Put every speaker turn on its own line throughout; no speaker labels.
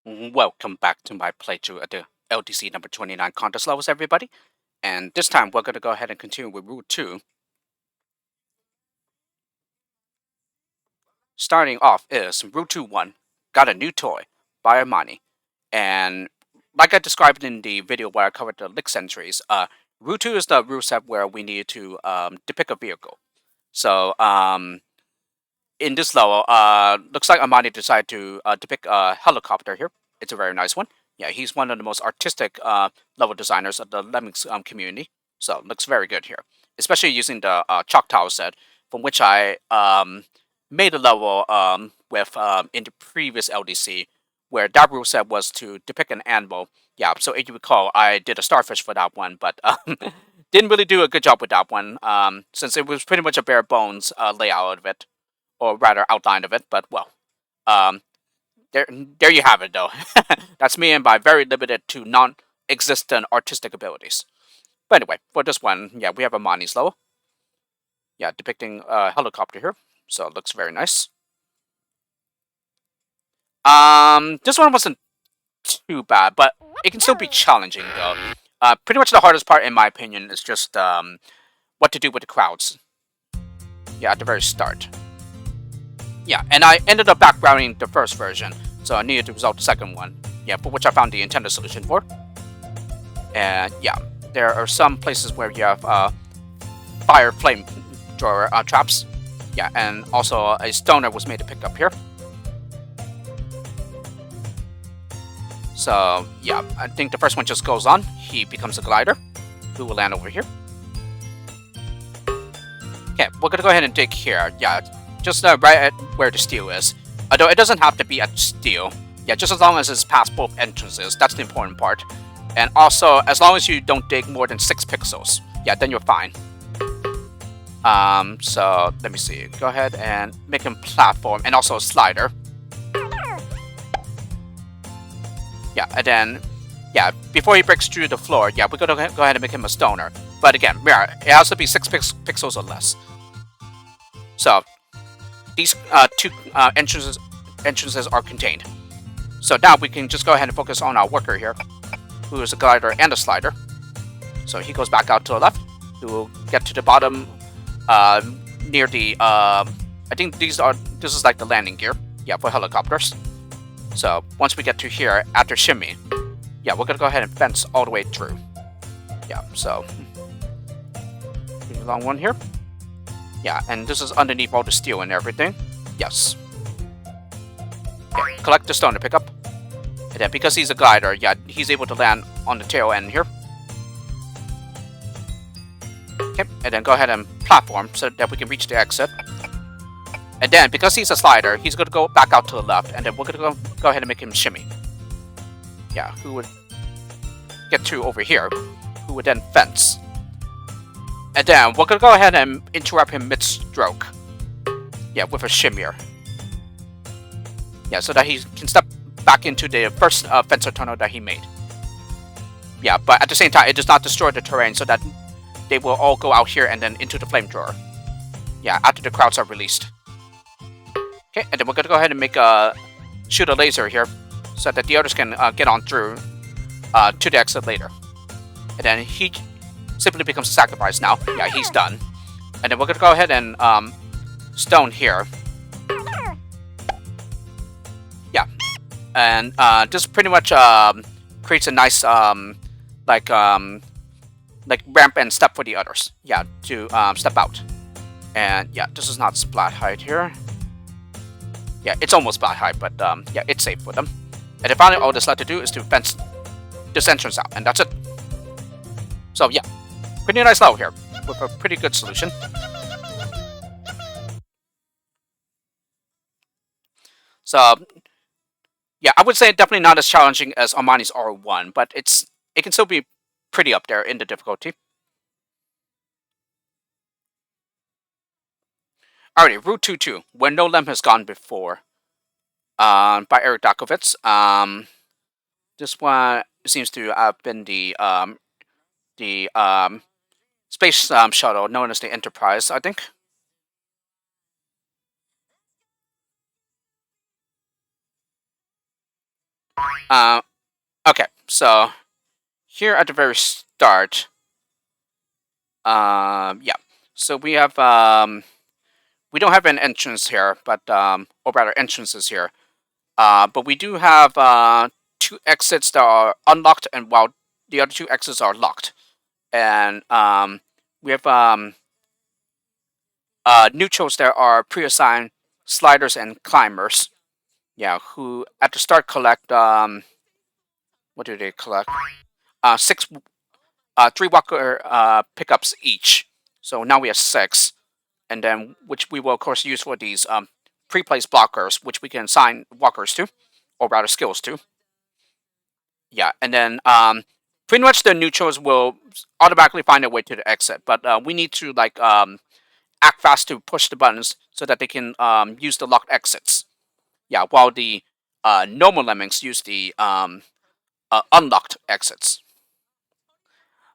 Welcome back to my playthrough at the LDC number 29 contest levels, everybody. And this time we're going to go ahead and continue with Route 2. Starting off is Route 2 1, Got a New Toy by Armani. And like I described in the video where I covered the Licks entries, Route 2 is the rule set where we need to depict a vehicle. So in this level, looks like Armani decided to depict a helicopter here. It's a very nice one. Yeah, he's one of the most artistic level designers of the Lemmings community. So looks very good here, especially using the Choctaw set, from which I made a level with in the previous LDC, where that rule set was to depict an animal. Yeah, so if you recall, I did a starfish for that one, but didn't really do a good job with that one, since it was pretty much a bare bones layout of it, or rather outline of it. But well, um, there you have it, though. That's me and my very limited to non-existent artistic abilities. But anyway, for this one, yeah, we have a Mani's level. Yeah, depicting a helicopter here, so it looks very nice. This one wasn't too bad, but it can still be challenging though. Pretty much the hardest part, in my opinion, is just what to do with the crowds. Yeah, at the very start. Yeah, and I ended up backgrounding the first version, so I needed to resolve the second one. Yeah, for which I found the intended solution for. And yeah, there are some places where you have fire flame drawer traps. Yeah, and also a stoner was made to pick up here. So yeah, I think the first one just goes on. He becomes a glider, who will land over here. Okay, we're gonna go ahead and dig here. Yeah, just right at where the steel is. Although it doesn't have to be at steel. Yeah, just as long as it's past both entrances. That's the important part. And also, as long as you don't dig more than 6 pixels. Yeah, then you're fine. So let me see. Go ahead and make him platform and also a slider. Yeah, and then, yeah, before he breaks through the floor, yeah, we're gonna go ahead and make him a stoner. But again, yeah, it has to be 6 pixels or less. So these two entrances are contained. So now we can just go ahead and focus on our worker here, who is a glider and a slider. So he goes back out to the left. He will get to the bottom near the. I think this is like the landing gear. Yeah, for helicopters. So once we get to here, after shimmy, yeah, we're gonna go ahead and fence all the way through. Yeah, so long one here. Yeah, and this is underneath all the steel and everything. Yes. Okay, collect the stone to pick up. And then because he's a glider, yeah, he's able to land on the tail end here. Okay, and then go ahead and platform so that we can reach the exit. And then, because he's a slider, he's going to go back out to the left, and then we're going to go ahead and make him shimmy. Yeah, who would get to over here, who would then fence. And then, we're going to go ahead and interrupt him mid-stroke. Yeah, with a shimmier. Yeah, so that he can step back into the first fencer tunnel that he made. Yeah, but at the same time, it does not destroy the terrain, so that they will all go out here and then into the flamethrower. Yeah, after the crowds are released. Okay, and then we're going to go ahead and shoot a laser here, so that the others can get on through to the exit later. And then he simply becomes a sacrifice now. Yeah, he's done. And then we're going to go ahead and stone here. Yeah, and this pretty much creates a nice like ramp and step for the others. Yeah, to step out. And yeah, this is not splat height here. Yeah, it's almost splat height, but yeah, it's safe for them. And then finally, all that's left to do is to fence this entrance out, and that's it. So yeah, pretty nice level here, with a pretty good solution. So yeah, I would say definitely not as challenging as Armani's R1, but it can still be pretty up there in the difficulty. Alrighty, Route 2-2, Where No Lamb Has Gone Before, by Eric Dakovitz. This one seems to have been the space shuttle known as the Enterprise, I think. Uh, okay, so here at the very start, yeah. So we have we don't have an entrance here, but or rather entrances here. But we do have two exits that are unlocked, and while the other two exits are locked. And we have neutrals that are pre-assigned sliders and climbers. Yeah, who at the start collect what do they collect? Six, three walker pickups each. So now we have six, and then which we will of course use for these pre-placed blockers, which we can assign walkers to, or rather skills to. Yeah, and then pretty much the neutrals will automatically find their way to the exit, but we need to like act fast to push the buttons so that they can use the locked exits. Yeah, while the normal lemmings use the unlocked exits.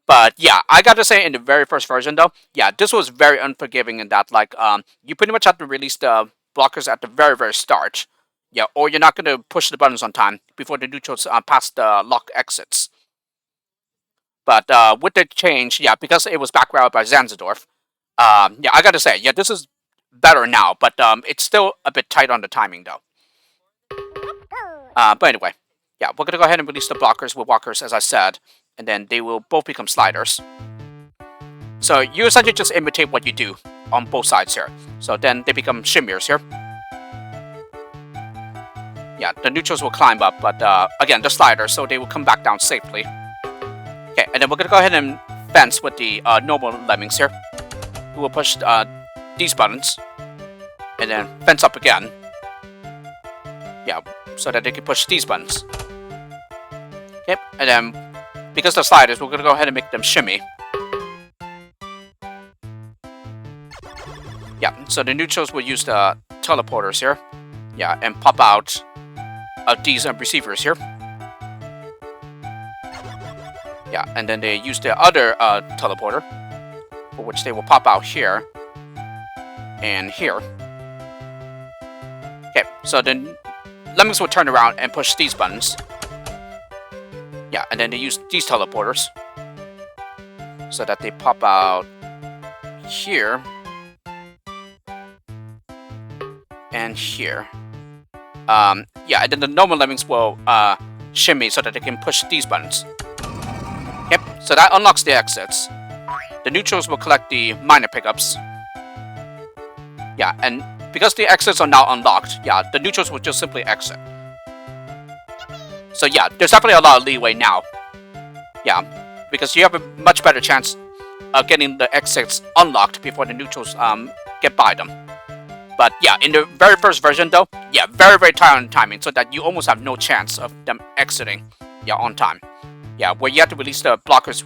But yeah, I gotta say, in the very first version though, yeah, this was very unforgiving in that like you pretty much have to release the blockers at the very start. Yeah, or you're not gonna push the buttons on time before the neutrals pass the lock exits. But with the change, yeah, because it was backgrounded by Zanzendorf, yeah, I gotta say, yeah, this is better now, but it's still a bit tight on the timing though. But anyway, yeah, we're gonna go ahead and release the blockers with walkers, as I said, and then they will both become sliders. So you essentially just imitate what you do on both sides here. So then they become shimmiers here. Yeah, the neutrals will climb up, but again, the sliders, so they will come back down safely. Okay, and then we're gonna go ahead and fence with the normal lemmings here. We will push these buttons, and then fence up again. Yeah, so that they can push these buttons. Okay, and then because they're sliders, we're gonna go ahead and make them shimmy. Yeah, so the neutrals will use the teleporters here. Yeah, and pop out these receivers here. Yeah, and then they use the other teleporter, for which they will pop out here and here. Okay, so then lemmings will turn around and push these buttons. Yeah, and then they use these teleporters so that they pop out here and here. Yeah, and then the normal lemmings will shimmy so that they can push these buttons. Yep, so that unlocks the exits. The neutrals will collect the minor pickups. Yeah, and because the exits are now unlocked, yeah, the neutrals will just simply exit. So yeah, there's definitely a lot of leeway now. Yeah, because you have a much better chance of getting the exits unlocked before the neutrals get by them. But yeah, in the very first version though, yeah, very tight on timing, so that you almost have no chance of them exiting, yeah, on time. Yeah, where you have to release the blockers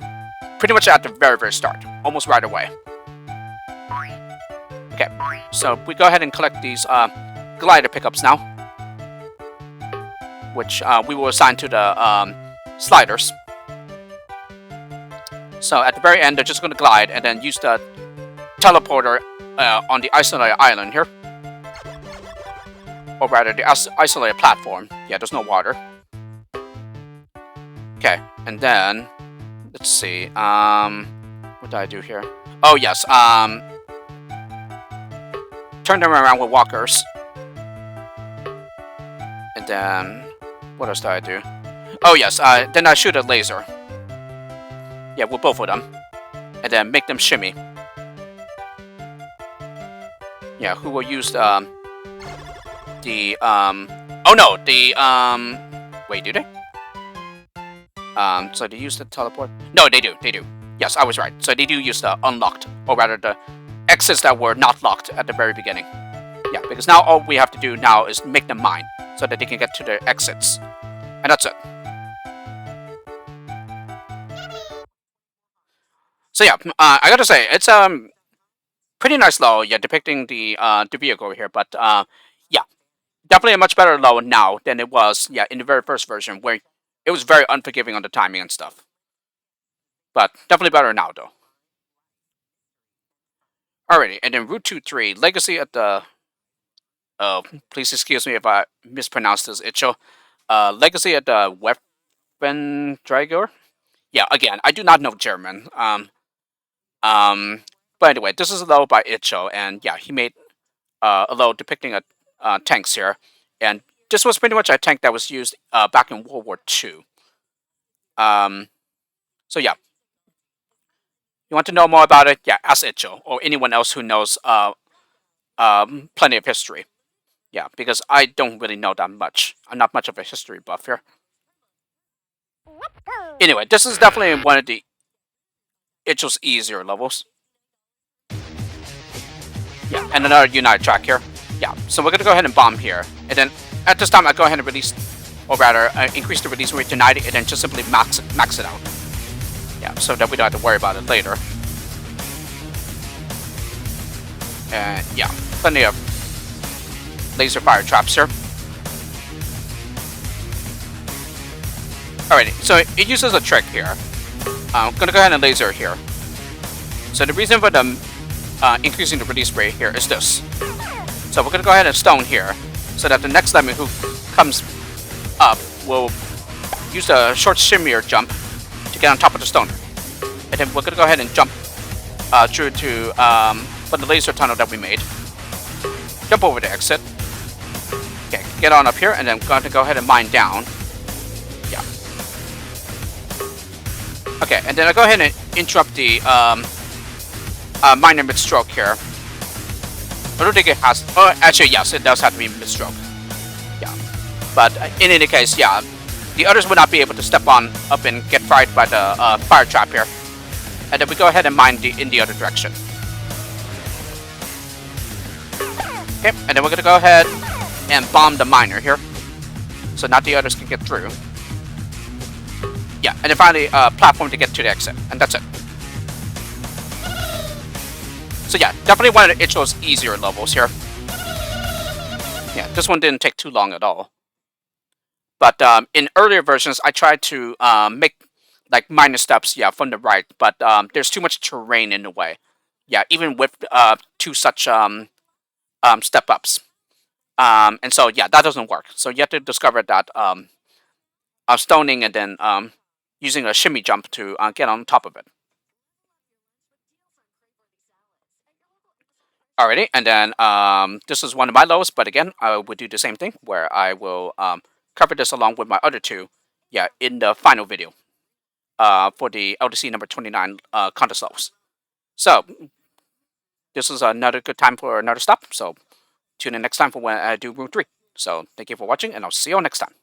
pretty much at the very start, almost right away. Okay, so we go ahead and collect these glider pickups now, which we will assign to the sliders. So at the very end, they're just going to glide and then use the teleporter on the isolated island here. Or rather, the isolated platform. Yeah, there's no water. Okay, and then, let's see, what did I do here? Oh, yes, turn them around with walkers. And then, what else did I do? Oh, yes, then I shoot a laser. Yeah, with both of them. And then make them shimmy. Yeah, who will use oh no, wait, do they? So they use the teleport? No, they do. Yes, I was right. So they do use the unlocked, or rather the exits that were not locked at the very beginning. Yeah, because now all we have to do now is make them mine, so that they can get to their exits. And that's it. So yeah, I gotta say, it's pretty nice level, yeah, depicting the vehicle here, but yeah, definitely a much better level now than it was, yeah, in the very first version, where it was very unforgiving on the timing and stuff. But definitely better now, though. Alrighty, and then Route 2-3, Legacy at the... Oh, please excuse me if I mispronounced this, Icho. Legacy at the Weapon Drager. Yeah, again, I do not know German. But anyway, this is a level by Icho, and yeah, he made a level depicting a tanks here, and this was pretty much a tank that was used back in World War II. Um, so yeah, you want to know more about it? Yeah, ask Icho or anyone else who knows plenty of history. Yeah, because I don't really know that much. I'm not much of a history buff here. Anyway, this is definitely one of the Icho's easier levels. Yeah, and another Unite track here. Yeah, so we're gonna go ahead and bomb here, and then at this time I go ahead and release, or rather increase the release rate to 90, and then just simply max it out. Yeah, so that we don't have to worry about it later. And yeah, plenty of laser fire traps here. Alrighty, so it uses a trick here. I'm gonna go ahead and laser here. So the reason for the increasing the release rate here is this. So we're gonna go ahead and stone here, so that the next enemy who comes up will use the short shimmier jump to get on top of the stoner. And then we're gonna go ahead and jump through to for the laser tunnel that we made. Jump over the exit. Okay, get on up here, and then I'm going to go ahead and mine down. Yeah. Okay, and then I go ahead and interrupt the miner mid-stroke here. I don't think it has. Oh, actually, yes, it does have to be mid-stroke. Yeah, but in any case, yeah, the others would not be able to step on up and get fried by the fire trap here. And then we go ahead and mine in the other direction. Okay, and then we're gonna go ahead and bomb the miner here, so not the others can get through. Yeah, and then finally platform to get to the exit, and that's it. So yeah, definitely one of the Icho's easier levels here. Yeah, this one didn't take too long at all. But in earlier versions, I tried to make like minor steps, yeah, from the right, but there's too much terrain in the way. Yeah, even with two such step ups. And so yeah, that doesn't work. So you have to discover that stoning and then using a shimmy jump to get on top of it. Alrighty, and then this is one of my lowest, but again, I would do the same thing where I will cover this along with my other two, yeah, in the final video for the LDC number 29 contest levels. So this is another good time for another stop. So tune in next time for when I do Room 3. So thank you for watching, and I'll see you all next time.